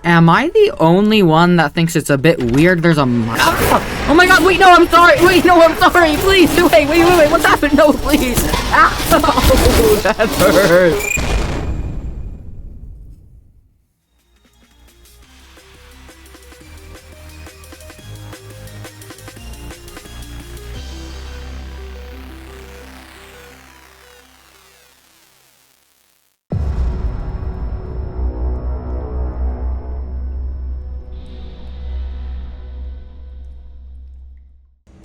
Am I the only one that thinks it's a bit weird? There's a oh my god, wait, no, I'm sorry. Wait, no, I'm sorry. Please, wait, what's happened? No, please. Ow, that hurts.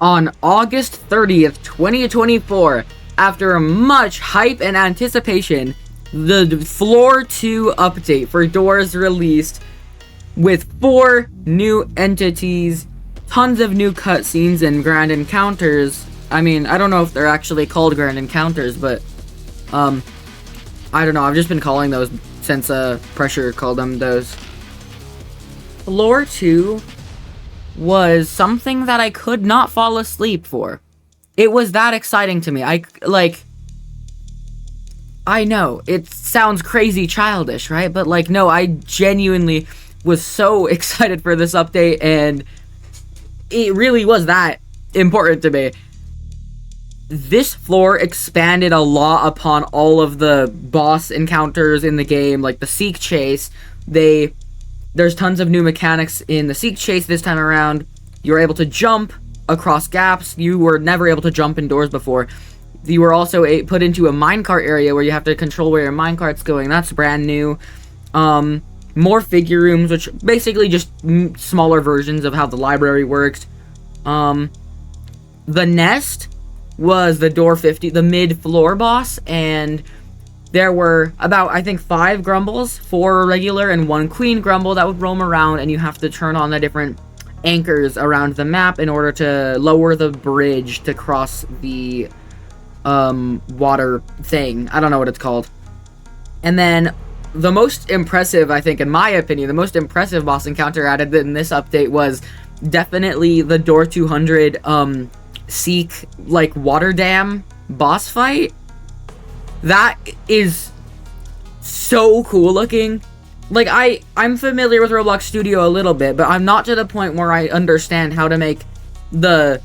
On August 30th, 2024, after much hype and anticipation, the Floor 2 update for Doors released with 4 new entities, tons of new cutscenes and grand encounters. I mean, I don't know if they're actually called grand encounters, but, I don't know, I've just been calling those since, Pressure called them those. Floor 2 was something that I could not fall asleep for. It was that exciting to me. I know, it sounds crazy childish, right? But, like, no, I genuinely was so excited for this update, and it really was that important to me. This floor expanded a lot upon all of the boss encounters in the game, like the Seek Chase. There's tons of new mechanics in the Seek Chase this time around. You're able to jump across gaps. You were never able to jump indoors before. You were also put into a minecart area where you have to control where your minecart's going. That's brand new. More figure rooms, which basically just smaller versions of how the library works. The Nest was the door 50, the mid-floor boss, and there were about, I think, 5 grumbles, 4 regular and 1 queen grumble that would roam around, and you have to turn on the different anchors around the map in order to lower the bridge to cross the water thing. I don't know what it's called. And then the most impressive, I think, in my opinion, the most impressive boss encounter added in this update was definitely the Door 200 Seek, like, water dam boss fight. That is so cool looking. Like, I'm familiar with Roblox Studio a little bit, but I'm not to the point where I understand how to make the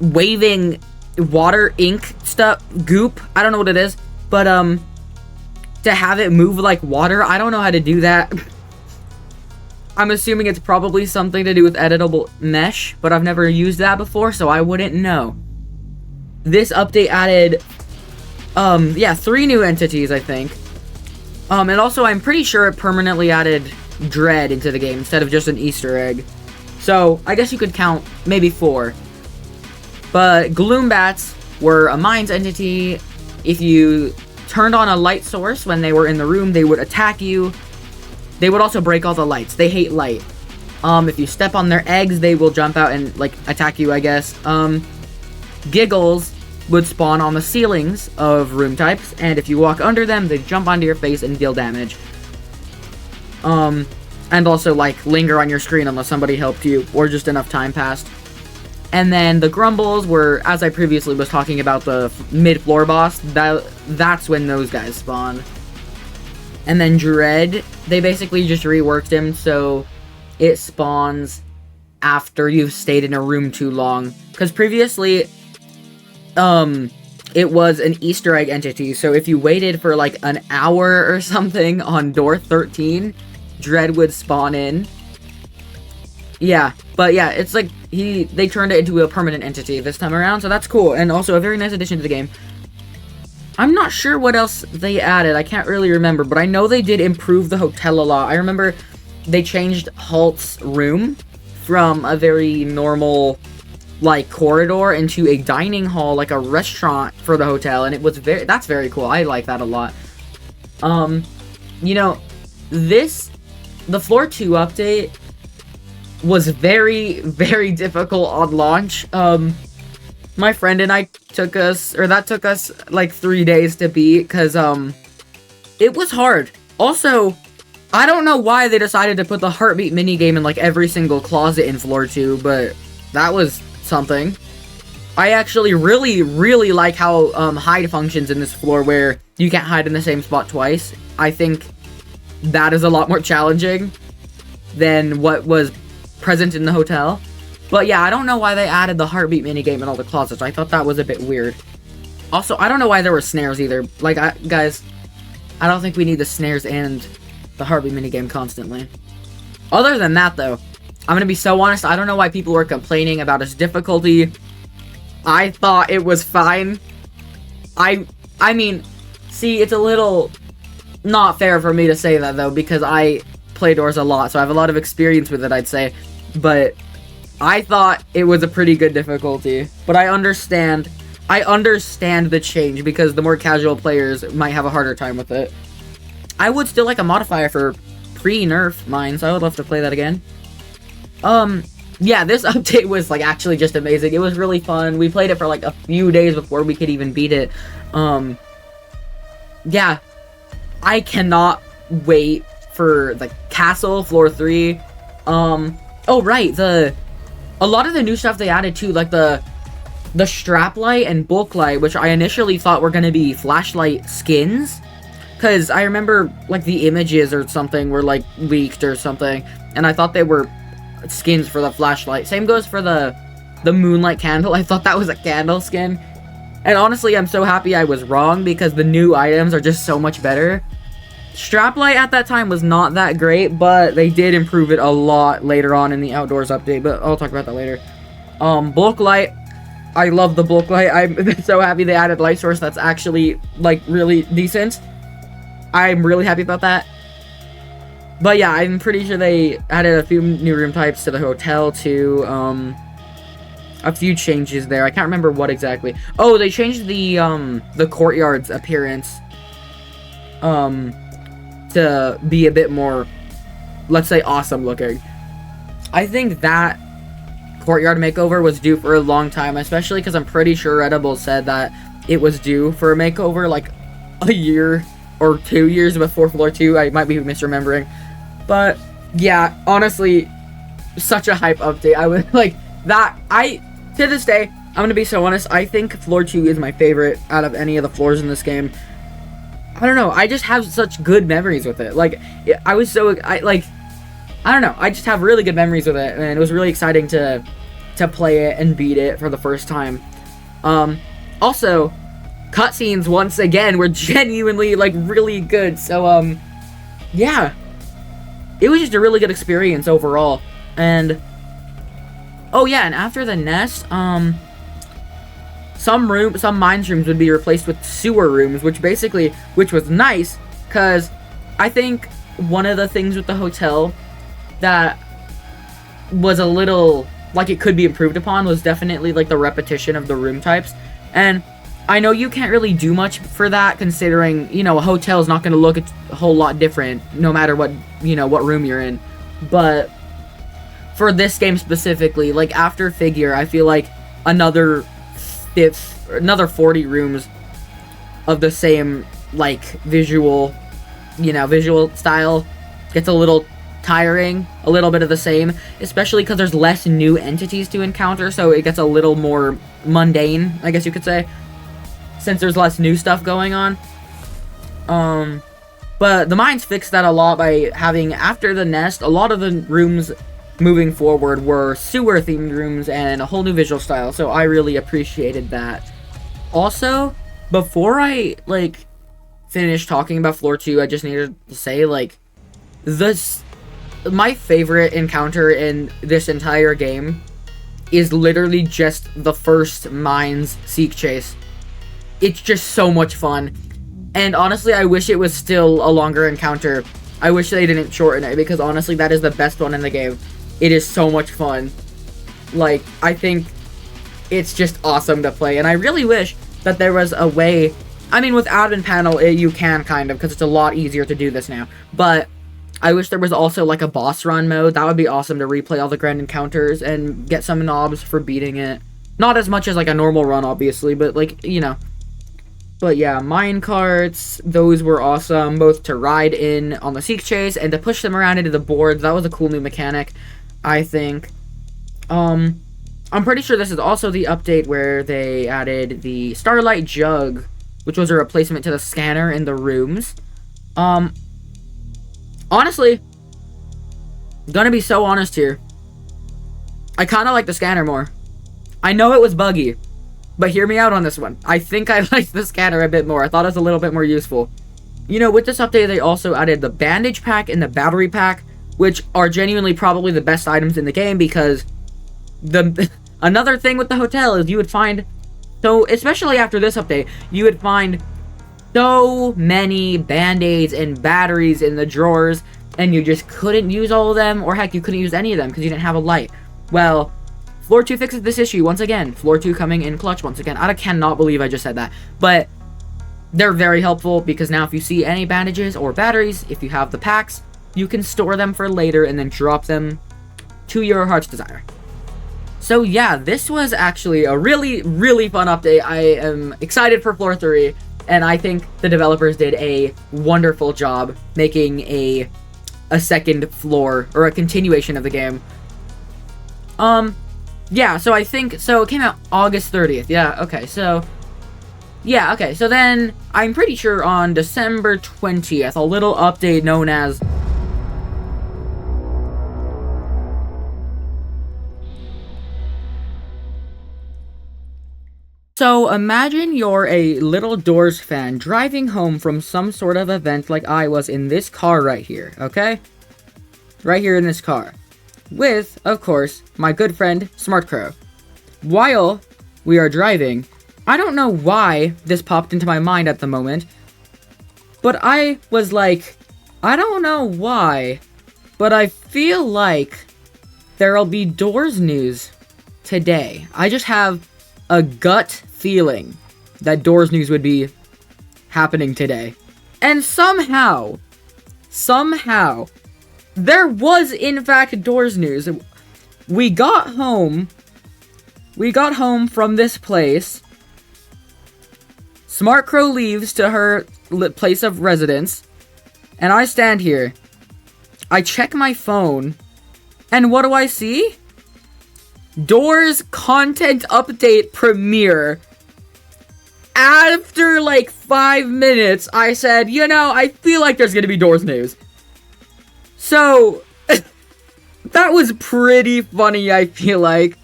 waving water ink stuff, goop, I don't know what it is, but, to have it move like water, I don't know how to do that. I'm assuming it's probably something to do with editable mesh, but I've never used that before, so I wouldn't know. This update added 3 new entities, I think. And also, I'm pretty sure it permanently added Dread into the game instead of just an Easter egg. So, I guess you could count maybe 4. But Gloombats were a mines entity. If you turned on a light source when they were in the room, they would attack you. They would also break all the lights. They hate light. If you step on their eggs, they will jump out and, like, attack you, I guess. Giggles would spawn on the ceilings of room types, and if you walk under them, they jump onto your face and deal damage. And also, like, linger on your screen unless somebody helped you, or just enough time passed. And then the Grumbles were, as I previously was talking about the mid-floor boss, that's when those guys spawn. And then Dread, they basically just reworked him, so it spawns after you've stayed in a room too long. Because previously, it was an Easter egg entity, so if you waited for like an hour or something on door 13, Dread would spawn in. Yeah, but yeah, it's like, they turned it into a permanent entity this time around, so that's cool, and also a very nice addition to the game. I'm not sure what else they added, I can't really remember, but I know they did improve the hotel a lot. I remember they changed Halt's room from a very normal, like, corridor into a dining hall, like a restaurant for the hotel, and it was that's very cool. I like that a lot. You know, the Floor 2 update was very, very difficult on launch. My friend and I took us like 3 days to beat, because, it was hard. Also, I don't know why they decided to put the heartbeat minigame in, like, every single closet in Floor 2, but that was something. I actually really, really like how, hide functions in this floor, where you can't hide in the same spot twice. I think that is a lot more challenging. than what was present in the hotel. But yeah, I don't know why they added the heartbeat minigame in all the closets. I thought that was a bit weird. Also, I don't know why there were snares either. Like, guys, I don't think we need the snares and the heartbeat minigame constantly. Other than that, though, I'm gonna be so honest, I don't know why people were complaining about its difficulty. I thought it was fine. I mean, see, it's a little not fair for me to say that, though, because I play Doors a lot, so I have a lot of experience with it, I'd say. But I thought it was a pretty good difficulty. But I understand the change, because the more casual players might have a harder time with it. I would still like a modifier for pre-nerf mines. I would love to play that again. Yeah, this update was, like, actually just amazing. It was really fun. We played it for, like, a few days before we could even beat it. Yeah. I cannot wait for the castle, floor 3. Oh, right, a lot of the new stuff they added, too, like, the strap light and bulk light, which I initially thought were gonna be flashlight skins. Because I remember, like, the images or something were, like, leaked or something, and I thought they were skins for the flashlight. Same goes for the moonlight candle. I thought that was a candle skin. And honestly, I'm so happy I was wrong, because the new items are just so much better. Straplight at that time was not that great, but they did improve it a lot later on in the Outdoors update, but I'll talk about that later. Bulk light. I love the bulk light. I'm so happy they added light source that's actually, like, really decent. I'm really happy about that. But yeah, I'm pretty sure they added a few new room types to the hotel, too. A few changes there. I can't remember what exactly. Oh, they changed the courtyard's appearance. To be a bit more, let's say, awesome looking. I think that courtyard makeover was due for a long time, especially because I'm pretty sure Redibles said that it was due for a makeover, like, a year or 2 years before floor 2. I might be misremembering. But, yeah, honestly, such a hype update. I would, like, to this day, I'm gonna be so honest, I think floor 2 is my favorite out of any of the floors in this game. I don't know, I just have such good memories with it. Like, I don't know, I just have really good memories with it, and it was really exciting to play it and beat it for the first time. Also, cutscenes, once again, were genuinely, like, really good. So, yeah. It was just a really good experience overall. And, oh yeah, and after the nest, some mines rooms would be replaced with sewer rooms, which was nice, because I think one of the things with the hotel that was a little, like, it could be improved upon was definitely, like, the repetition of the room types. And I know you can't really do much for that, considering, you know, a hotel is not going to look a whole lot different no matter what, you know, what room you're in. But for this game specifically, like, after Figure, I feel like another 40 rooms of the same, like, visual style gets a little tiring, a little bit of the same, especially because there's less new entities to encounter, so it gets a little more mundane, I guess you could say, since there's less new stuff going on. But the mines fixed that a lot by having, after the nest, a lot of the rooms moving forward were sewer-themed rooms and a whole new visual style, so I really appreciated that. Also, before I, like, finish talking about floor 2, I just needed to say, like, my favorite encounter in this entire game is literally just the first mines seek chase. It's just so much fun. And honestly, I wish it was still a longer encounter. I wish they didn't shorten it, because honestly, that is the best one in the game. It is so much fun. Like, I think it's just awesome to play. And I really wish that there was a way. I mean, with admin panel, you can kind of, because it's a lot easier to do this now. But I wish there was also, like, a boss run mode. That would be awesome, to replay all the grand encounters and get some knobs for beating it. Not as much as, like, a normal run, obviously, but, like, you know. But yeah, mine carts, those were awesome, both to ride in on the Seek Chase and to push them around into the boards. That was a cool new mechanic, I think. I'm pretty sure this is also the update where they added the Starlight Jug, which was a replacement to the scanner in the rooms. Honestly, Gonna be so honest here. I kind of like the scanner more. I know it was buggy, but hear me out on this one. I think I liked the scanner a bit more. I thought it was a little bit more useful. You know, with this update, they also added the bandage pack and the battery pack, which are genuinely probably the best items in the game, because another thing with the hotel is you would find, so especially after this update, you would find so many band-aids and batteries in the drawers, and you just couldn't use all of them, or heck, you couldn't use any of them because you didn't have a light. Well, Floor 2 fixes this issue once again. Floor 2 coming in clutch once again. I cannot believe I just said that, but they're very helpful, because now if you see any bandages or batteries, if you have the packs, you can store them for later and then drop them to your heart's desire. So yeah, this was actually a really, really fun update. I am excited for Floor 3, and I think the developers did a wonderful job making a second floor, or a continuation of the game. Yeah, so I think, so it came out August 30th. Yeah, okay, so yeah, okay, so then I'm pretty sure on December 20th, a little update known as So imagine you're a little Doors fan driving home from some sort of event like I was in this car right here, okay? Right here in this car. With, of course, my good friend, SmartCrow. While we are driving, I don't know why this popped into my mind at the moment, but I was like, I don't know why, but I feel like there'll be Doors news today. I just have a gut feeling that Doors news would be happening today. And somehow, there was in fact Doors news. We got home from this place. SmartCrow leaves to her place of residence, and I stand here. I check my phone, and what do I see? Doors content update premiere. After like 5 minutes, I said, you know, I feel like there's gonna be Doors news. So, that was pretty funny, I feel like.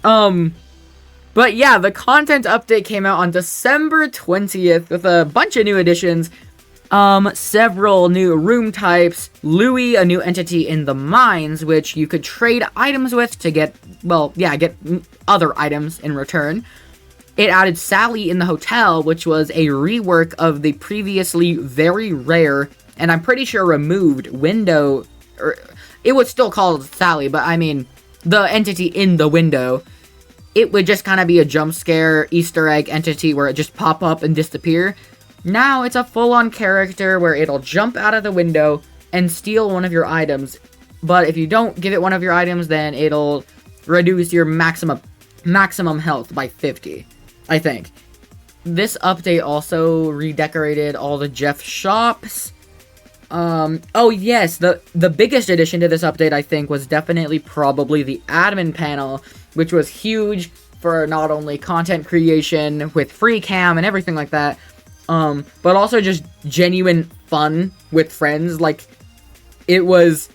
But yeah, the content update came out on December 20th with a bunch of new additions. Several new room types, Louis, a new entity in the mines, which you could trade items with to get, well, yeah, get other items in return. It added Sally in the hotel, which was a rework of the previously very rare, and I'm pretty sure removed, window, or it was still called Sally, but I mean, the entity in the window. It would just kind of be a jump scare Easter egg entity where it just pop up and disappear. Now it's a full-on character where it'll jump out of the window and steal one of your items. But if you don't give it one of your items, then it'll reduce your maximum health by 50, I think. This update also redecorated all the Jeff shops. Oh yes, the biggest addition to this update, I think, was definitely probably the admin panel, which was huge for not only content creation with free cam and everything like that, but also just genuine fun with friends. Like, it was,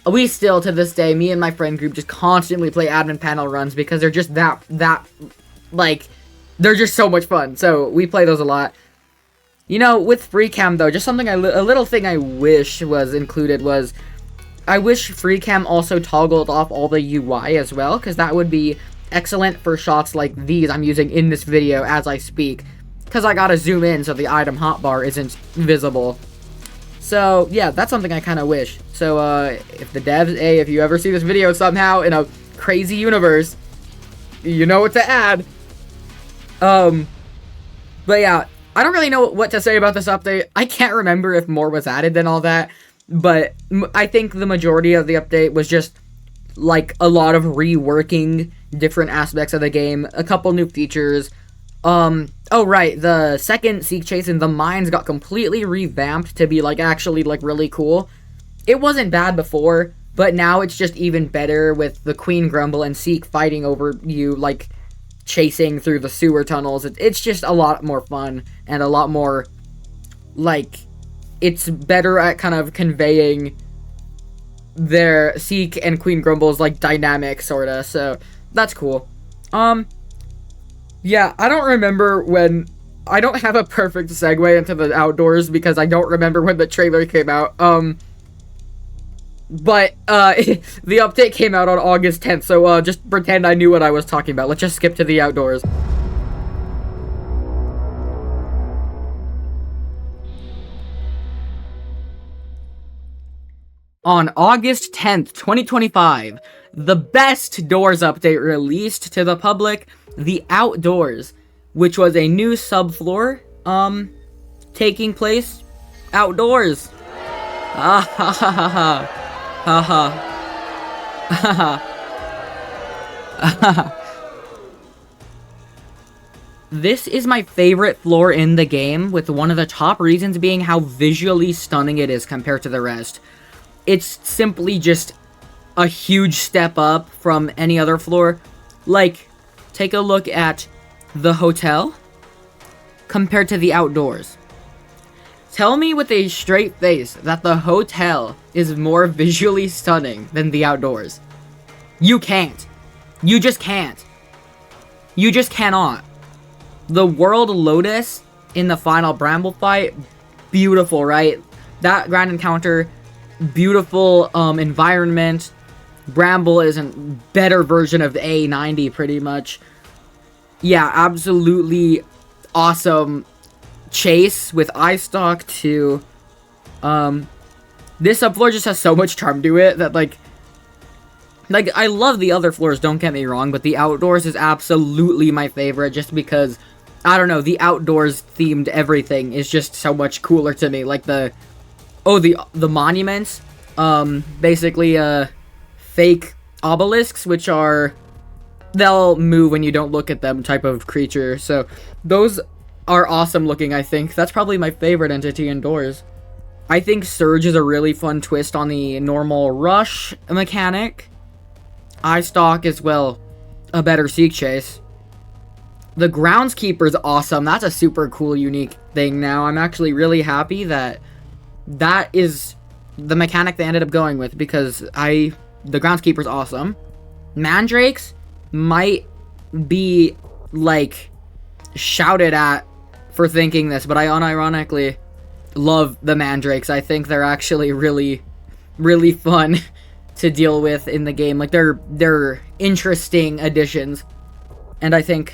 we still, to this day, me and my friend group just constantly play admin panel runs because they're just that, like, they're just so much fun. So, we play those a lot. You know, with free cam, though, just something a little thing I wish was included was, I wish free cam also toggled off all the UI as well, because that would be excellent for shots like these I'm using in this video as I speak, because I gotta zoom in so the item hotbar isn't visible. So, yeah, that's something I kind of wish. So, if the devs, if you ever see this video somehow in a crazy universe, you know what to add. But yeah, I don't really know what to say about this update. I can't remember if more was added than all that, but I think the majority of the update was just, like, a lot of reworking different aspects of the game, a couple new features. Oh right, the second Seek Chase in the mines got completely revamped to be, like, actually, like, really cool. It wasn't bad before, but now it's just even better with the Queen Grumble and Seek fighting over you, like, chasing through the sewer tunnels. It's just a lot more fun, and a lot more, like, it's better at kind of conveying their Seek and Queen Grumble's like dynamic sorta, so that's cool. Yeah, I don't remember when. I don't have a perfect segue into the outdoors because I don't remember when the trailer came out. But the update came out on August 10th, so just pretend I knew what I was talking about. Let's just skip to the outdoors. On August 10th, 2025, the best Doors update released to the public, the Outdoors, which was a new subfloor, taking place outdoors. Ah ha ha ha ha. Ha ha. Ha ha. This is my favorite floor in the game, with one of the top reasons being how visually stunning it is compared to the rest. It's simply just a huge step up from any other floor. Like, take a look at the hotel compared to the outdoors. Tell me with a straight face that the hotel is more visually stunning than the outdoors. You can't. You just can't. You just cannot. The World Lotus in the final Bramble fight, beautiful, right? That grand encounter, beautiful environment. Bramble is a better version of the A90 pretty much. Yeah, absolutely awesome chase with eye stalk too. This subfloor just has so much charm to it that like I love the other floors, don't get me wrong, but the outdoors is absolutely my favorite just because I don't know, the outdoors themed everything is just so much cooler to me. Like the monuments, basically fake obelisks, which are they'll move when you don't look at them type of creature. So those are awesome looking, I think. That's probably my favorite entity indoors. I think Surge is a really fun twist on the normal rush mechanic. Eye Stalk is, well, a better Seek Chase. The Groundskeeper's awesome. That's a super cool, unique thing now. I'm actually really happy that that is the mechanic they ended up going with because the Groundskeeper's awesome. Mandrakes might be, like, shouted at for thinking this, but I unironically love the Mandrakes. I think they're actually really, really fun to deal with in the game. Like, they're interesting additions, and I think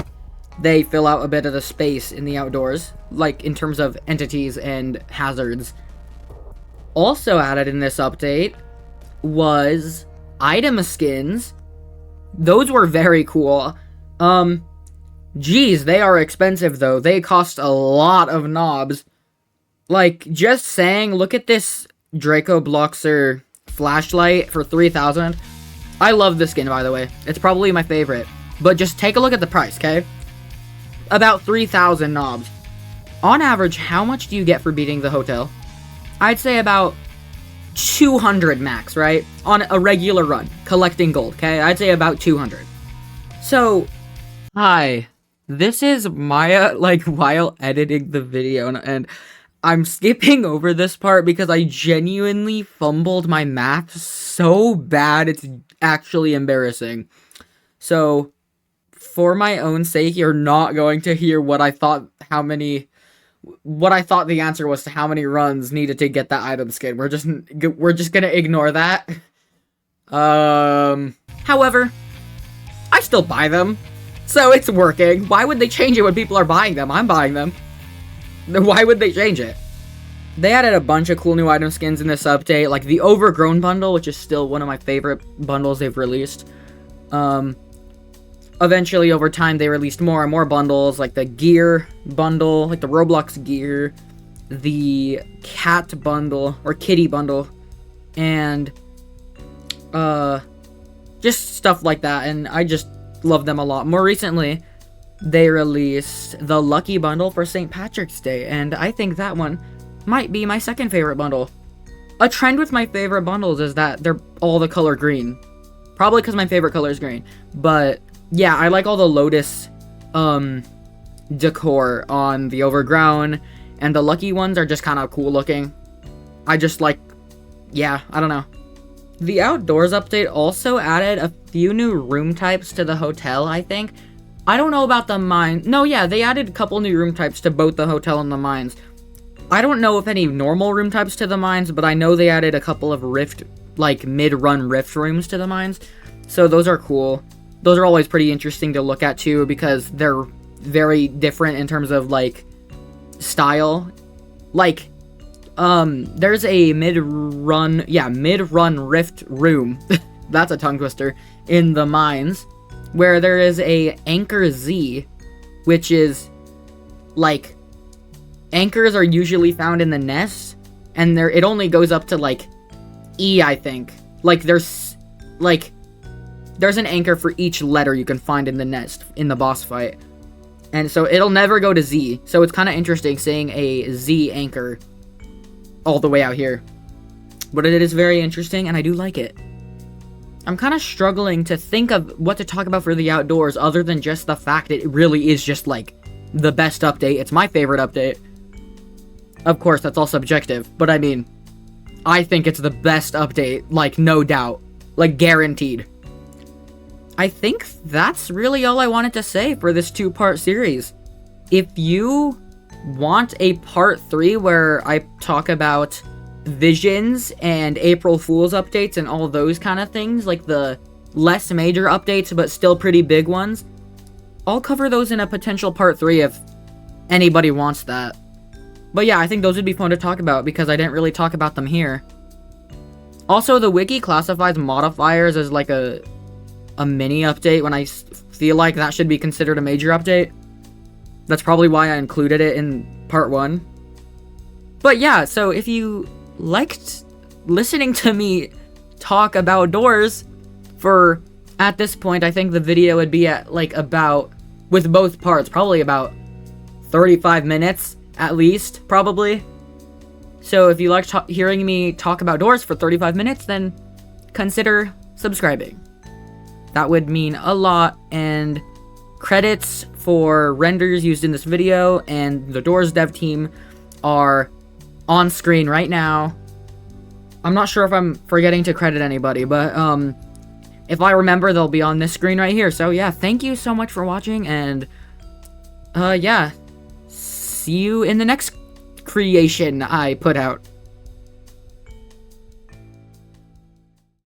they fill out a bit of the space in the outdoors, like, in terms of entities and hazards. Also added in this update was item skins. Those were very cool. Geez, they are expensive, though. They cost a lot of knobs. Like, just saying, look at this Draco Bloxer flashlight for 3,000. I love this skin, by the way. It's probably my favorite. But just take a look at the price, okay? About 3,000 knobs. On average, how much do you get for beating the hotel? I'd say about 200 max, right? On a regular run, collecting gold, okay? I'd say about 200. So, hi. This is Maya, like, while editing the video, and I'm skipping over this part because I genuinely fumbled my math so bad, it's actually embarrassing. So, for my own sake, you're not going to hear what I thought the answer was to how many runs needed to get that item skin. We're just gonna ignore that. However, I still buy them. So it's working. Why would they change it when people are buying them? I'm buying them. Why would they change it? They added a bunch of cool new item skins in this update, like the Overgrown bundle, which is still one of my favorite bundles they've released. Eventually, over time, they released more and more bundles, like the gear bundle, like the Roblox gear, the cat bundle, or kitty bundle, and just stuff like that, and I just love them a lot. More recently, they released the Lucky Bundle for St. Patrick's Day, and I think that one might be my second favorite bundle. A trend with my favorite bundles is that they're all the color green. Probably because my favorite color is green, but yeah, I like all the Lotus decor on the Overgrown, and the Lucky ones are just kind of cool looking. I just like, yeah, I don't know. The Outdoors update also added a few new room types to the hotel, I think. I don't know about the mine. No, yeah, they added a couple new room types to both the hotel and the mines. I don't know if any normal room types to the mines, but I know they added a couple of rift, like mid-run rift rooms to the mines. So those are cool. Those are always pretty interesting to look at too, because they're very different in terms of like style. Like, there's a mid-run rift room. That's a tongue twister in the mines, where there is a anchor Z, which is like, anchors are usually found in the nest, and it only goes up to like E, I think. Like there's an anchor for each letter you can find in the nest in the boss fight, and so it'll never go to Z. So it's kind of interesting seeing a Z anchor all the way out here, but it is very interesting, and I do like it. I'm kind of struggling to think of what to talk about for the Outdoors other than just the fact that it really is just like the best update. It's my favorite update. Of course, that's all subjective, but I mean, I think it's the best update, like no doubt, like guaranteed. I think that's really all I wanted to say for this 2-part series. If you want a part 3 where I talk about visions and April Fool's updates and all those kind of things, like the less major updates but still pretty big ones, I'll cover those in a potential part 3 if anybody wants that. But yeah, I think those would be fun to talk about because I didn't really talk about them here. Also, the wiki classifies modifiers as like a mini update when I feel like that should be considered a major update. That's probably why I included it in part 1. But yeah, so if you liked listening to me talk about Doors for, at this point, I think the video would be at like about, with both parts, probably about 35 minutes at least, probably. So if you like hearing me talk about Doors for 35 minutes, then consider subscribing. That would mean a lot, and credits for renders used in this video and the Doors dev team are on screen right now. I'm not sure if I'm forgetting to credit anybody, but if I remember, they'll be on this screen right here. So yeah, thank you so much for watching, and yeah, see you in the next creation I put out.